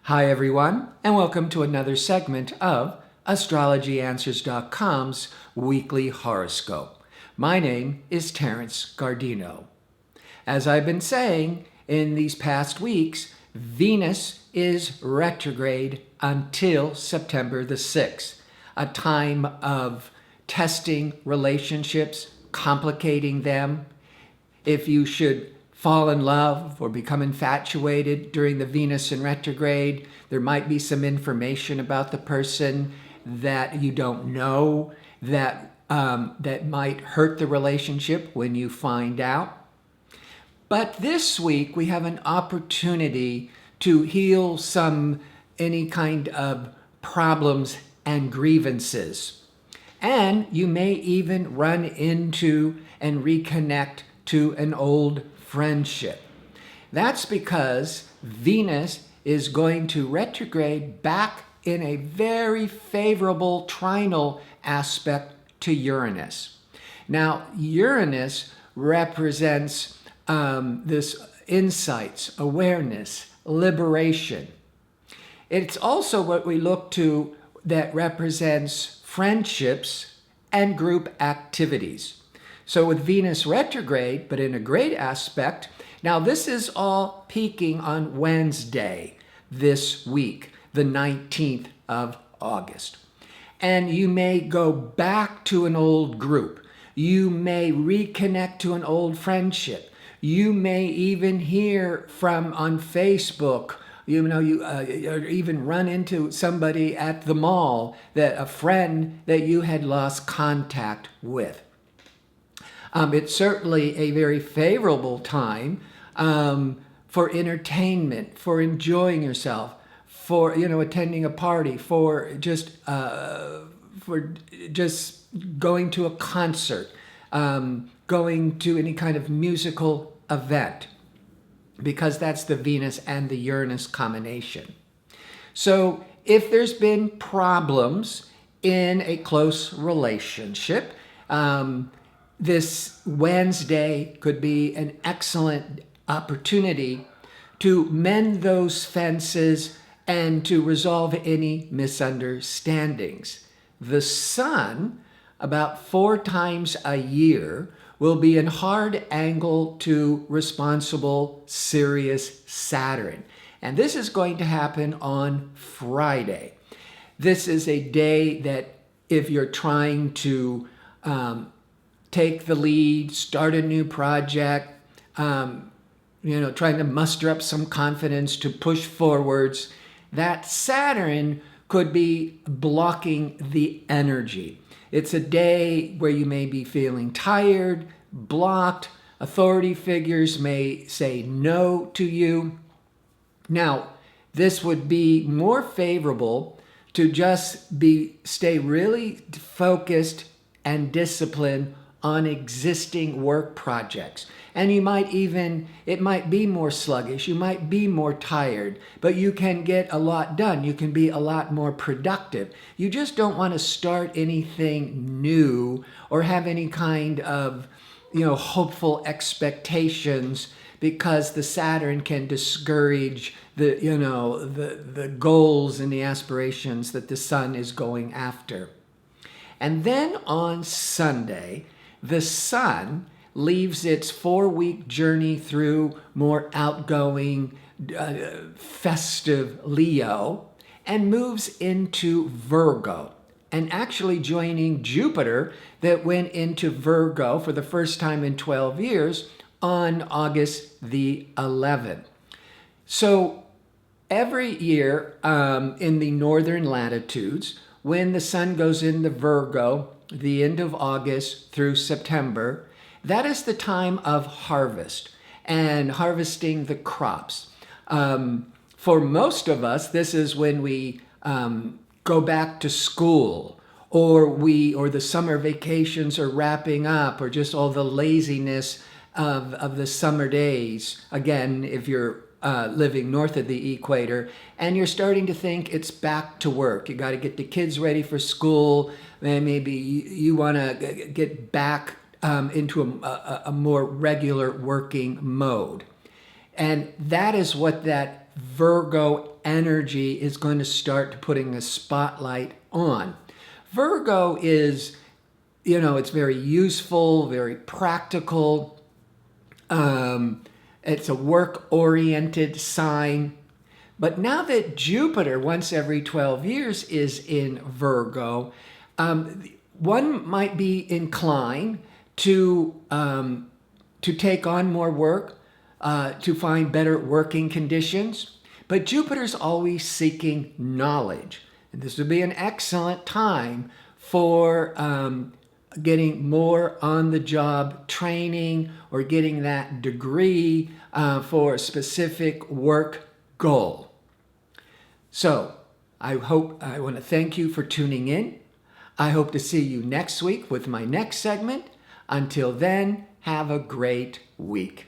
Hi everyone, and welcome to another segment of AstrologyAnswers.com's weekly horoscope. My name is Terrence Gardino. As I've been saying in these past weeks, Venus is retrograde until September the 6th, a time of testing relationships, complicating them. If you should fall in love or become infatuated during the Venus in retrograde, there might be some information about the person that you don't know that might hurt the relationship when you find out. But this week we have an opportunity to heal any kind of problems and grievances. And you may even run into and reconnect to an old friendship. That's because Venus is going to retrograde back in a very favorable trinal aspect to Uranus. Now, Uranus represents this insights, awareness, liberation. It's also what we look to that represents friendships and group activities. So with Venus retrograde, but in a great aspect, now this is all peaking on Wednesday this week, the 19th of August. And you may go back to an old group. You may reconnect to an old friendship. You may even hear from on Facebook, or even run into somebody at the mall, a friend that you had lost contact with. It's certainly a very favorable time for entertainment, for enjoying yourself, for attending a party, for just going to a concert, going to any kind of musical event, because that's the Venus and the Uranus combination. So if there's been problems in a close relationship, this Wednesday could be an excellent opportunity to mend those fences and to resolve any misunderstandings. The Sun, about 4 times a year, will be in hard angle to responsible Sirius Saturn. And this is going to happen on Friday. This is a day that if you're trying to take the lead, start a new project, trying to muster up some confidence to push forwards, that Saturn could be blocking the energy. It's a day where you may be feeling tired, blocked. Authority figures may say no to you. Now, this would be more favorable to just stay really focused and disciplined on existing work projects. And it might be more sluggish, you might be more tired, but you can get a lot done. You can be a lot more productive. You just don't want to start anything new or have any kind of, hopeful expectations, because the Saturn can discourage the goals and the aspirations that the Sun is going after. And then on Sunday, the Sun leaves its 4-week journey through more outgoing, festive Leo and moves into Virgo, and actually joining Jupiter that went into Virgo for the first time in 12 years on August the 11th. So every year in the northern latitudes, when the Sun goes into Virgo, the end of August through September, that is the time of harvest and harvesting the crops. For most of us, this is when we go back to school, or the summer vacations are wrapping up, or just all the laziness of the summer days. Again, if you're living north of the equator, and you're starting to think it's back to work. You got to get the kids ready for school. And maybe you want to get back into a more regular working mode. And that is what that Virgo energy is going to start putting a spotlight on. Virgo is, it's very useful, very practical. It's a work-oriented sign. But now that Jupiter, once every 12 years, is in Virgo, one might be inclined to take on more work, to find better working conditions. But Jupiter's always seeking knowledge. And this would be an excellent time for getting more on-the-job training or getting that degree for a specific work goal. So I want to thank you for tuning in. I hope to see you next week with my next segment. Until then, have a great week.